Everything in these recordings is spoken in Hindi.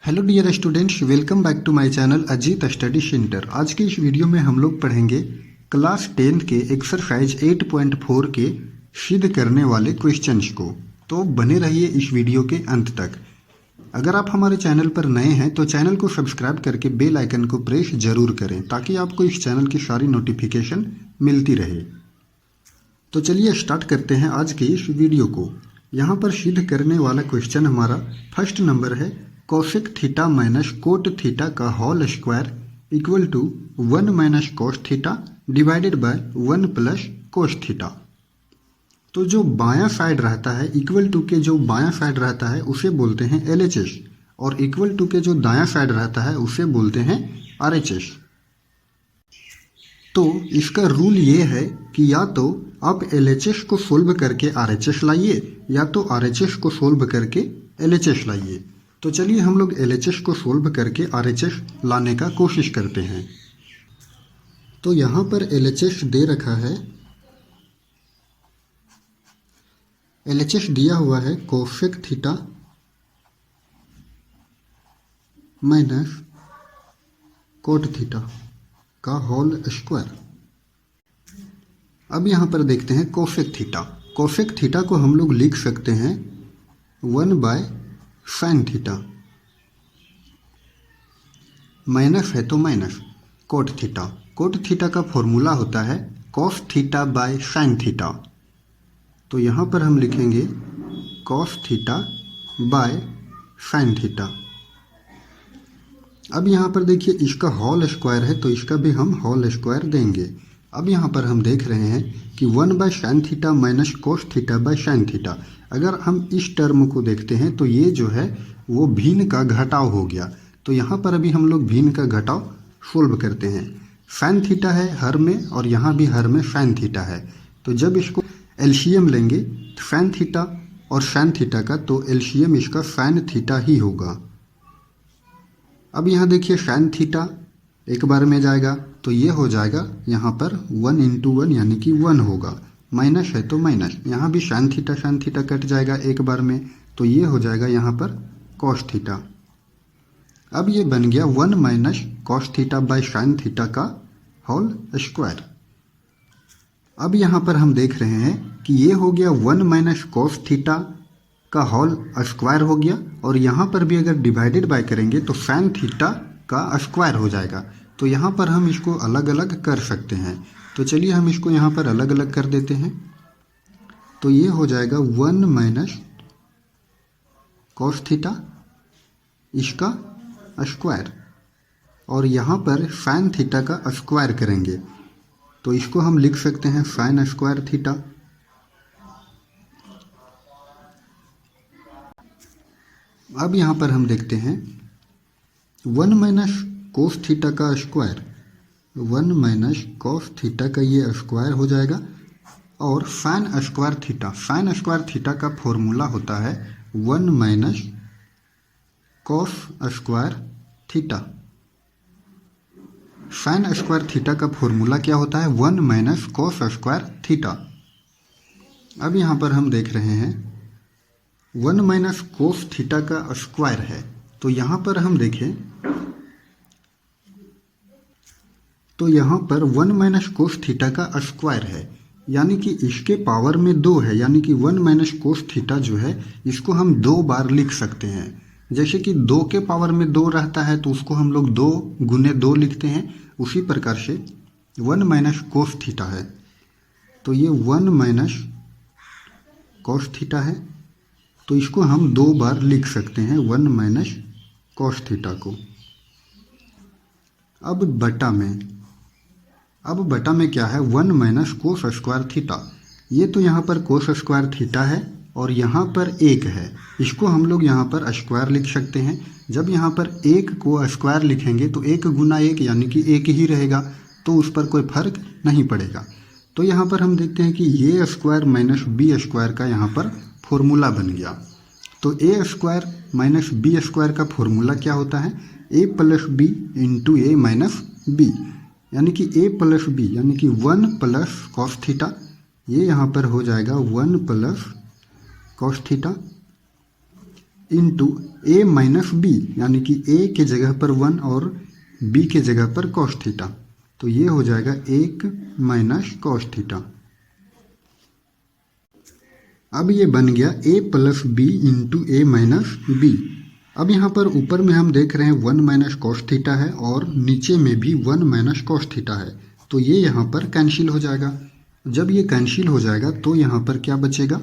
Hello dear students, welcome back to my channel Ajit study centre. आज के इस वीडियो में हम लोग पढ़ेंगे क्लास 10 के एक्सरसाइज 8.4 के सिद्ध करने वाले क्वेश्चंस को। तो बने रहिए इस वीडियो के अंत तक। अगर आप हमारे चैनल पर नए हैं तो चैनल को सब्सक्राइब करके बेल आइकन को प्रेस जरूर करें ताकि आपको इस चैनल की सारी नोटिफिकेशन मिलती रहे। तो चलिए स्टार्ट करते हैं आज के इस वीडियो को। यहाँ पर सिद्ध करने वाला क्वेश्चन हमारा फर्स्ट नंबर है, cosec theta minus cot theta का whole square equal to 1 minus cos theta divided by 1 plus cos theta. तो जो बायां साइड रहता है, इक्वल टू के जो बायां साइड रहता है उसे बोलते हैं LHS, और इक्वल टू के जो दायां साइड रहता है उसे बोलते हैं RHS। तो इसका रूल ये है कि या तो आप LHS को सोल्व करके RHS लाइए या तो RHS को सोल्व करके LHS लाइए। तो चलिए हम लोग LHS को सोल्व करके RHS लाने का कोशिश करते हैं। तो यहाँ पर LHS दे रखा है, LHS दिया हुआ है cosec theta minus cot theta का होल स्क्वायर। अब यहाँ पर देखते हैं कोसेक थीटा। कोसेक थीटा को हम लोग लिख सकते हैं 1 बाय साइन थीटा, माइनस है तो minus cot theta. Coat theta का फॉर्मूला होता है cos theta by sine theta. तो यहाँ पर हम लिखेंगे cos theta by sine theta. अब यहाँ पर देखिए इसका होल स्क्वायर है तो इसका भी हम होल स्क्वायर देंगे। अब यहाँ पर हम देख रहे हैं कि 1 by sine theta minus cos theta by sine theta. अगर हम इस टर्म को देखते हैं तो ये जो है वो भिन्न का घटाव हो गया। तो यहाँ पर अभी हम लोग भिन्न का घटाव सोल्व करते हैं। साइन थीटा है हर में और यहाँ भी हर में साइन थीटा है। तो जब इसको एलसीएम लेंगे साइन थीटा और साइन थीटा का, तो एलसीएम इसका साइन थीटा ही होगा। अब यहाँ देखिए साइन थीटा एक बार में जाएगा तो ये हो जाएगा यहाँ पर 1 इंटू 1 यानी कि 1 होगा। माइनस है तो माइनस, यहाँ भी साइन थीटा कट जाएगा एक बार में तो ये हो जाएगा यहाँ पर कॉस थीटा। अब ये बन गया 1 minus cos theta by sine theta का होल स्क्वायर। अब यहाँ पर हम देख रहे हैं कि ये हो गया 1 माइनस कॉस थीटा का होल स्क्वायर हो गया, और यहाँ पर भी अगर डिवाइडेड बाय करेंगे तो साइन थीटा का स्क्वायर हो जाएगा। तो यहाँ पर हम इसको अलग अलग कर सकते हैं। तो चलिए हम इसको यहाँ पर अलग अलग कर देते हैं। तो ये हो जाएगा 1 माइनस कॉस थीटा इसका स्क्वायर, और यहाँ पर साइन थीटा का स्क्वायर करेंगे तो इसको हम लिख सकते हैं साइन स्क्वायर थीटा। अब यहाँ पर हम देखते हैं 1 माइनस कोस थीटा का स्क्वायर, 1 माइनस कॉस थीटा का ये स्क्वायर हो जाएगा, और साइन स्क्वायर थीटा का फॉर्मूला होता है 1 minus cos square theta. Sine square theta का फॉर्मूला क्या होता है 1 माइनस कॉस स्क्वायर थीटा। अब यहाँ पर हम देख रहे हैं 1 माइनस कोस थीटा का स्क्वायर है। तो यहाँ पर हम देखें तो यहाँ पर 1 माइनस कोस थीटा का स्क्वायर है, यानी कि इसके पावर में 2 है, यानी कि 1 माइनस कोस थीटा जो है इसको हम 2 बार लिख सकते हैं। जैसे कि 2 के पावर में 2 रहता है तो उसको हम लोग 2 गुने 2 लिखते हैं, उसी प्रकार से 1 माइनस कोस थीटा है तो ये 1 माइनस कोस थीटा है, तो इसको हम 2 बार लिख सकते हैं 1 माइनस कोस थीटा को। अब बटा में क्या है 1 माइनस कोस स्क्वायर थीटा। ये तो यहाँ पर कोस स्क्वायर थीटा है और यहाँ पर 1 है, इसको हम लोग यहाँ पर स्क्वायर लिख सकते हैं। जब यहाँ पर 1 को स्क्वायर लिखेंगे तो 1 गुना 1 यानी कि 1 ही रहेगा, तो उस पर कोई फर्क नहीं पड़ेगा। तो यहाँ पर हम देखते हैं कि ये स्क्वायर माइनस बी स्क्वायर का यहाँ पर फॉर्मूला बन गया। तो A square minus B square का फॉर्मूला क्या होता है a plus B into A minus B, यानी कि a प्लस बी यानी कि 1 प्लस कॉस थीटा, ये यहाँ पर हो जाएगा 1 plus cos theta into A minus B, यानी कि ए के जगह पर 1 और बी के जगह पर कॉस थीटा। तो ये हो जाएगा 1 माइनस कॉस थीटा। अब ये बन गया a plus B into A minus B. अब यहाँ पर ऊपर में हम देख रहे हैं 1 माइनस कॉस थीटा है और नीचे में भी 1 माइनस कॉस थीटा है, तो ये यहाँ पर कैंसिल हो जाएगा। जब ये कैंसिल हो जाएगा तो यहाँ पर क्या बचेगा,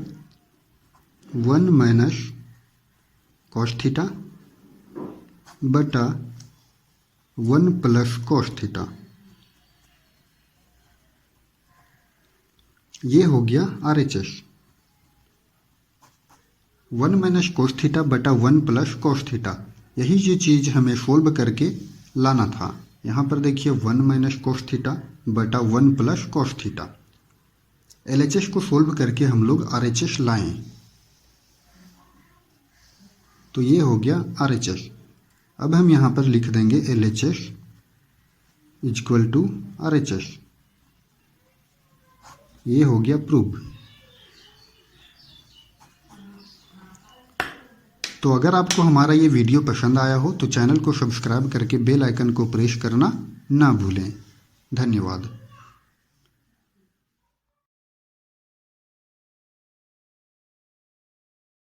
1 माइनस कॉस थीटा बटा 1 प्लस कॉस थीटा। ये हो गया RHS, 1 माइनस कोस थीटा बटा 1 प्लस कोस थीटा। यही जो चीज़ हमें सोल्व करके लाना था। यहाँ पर देखिए 1 माइनस कोस थीटा बटा 1 प्लस कोस थीटा। LHS को सोल्व करके हम लोग RHS लाएं, तो ये हो गया RHS। अब हम यहाँ पर लिख देंगे LHS इक्वल टू RHS। ये हो गया प्रूव। तो अगर आपको हमारा ये वीडियो पसंद आया हो तो चैनल को सब्सक्राइब करके बेल आइकन को प्रेस करना ना भूलें। धन्यवाद।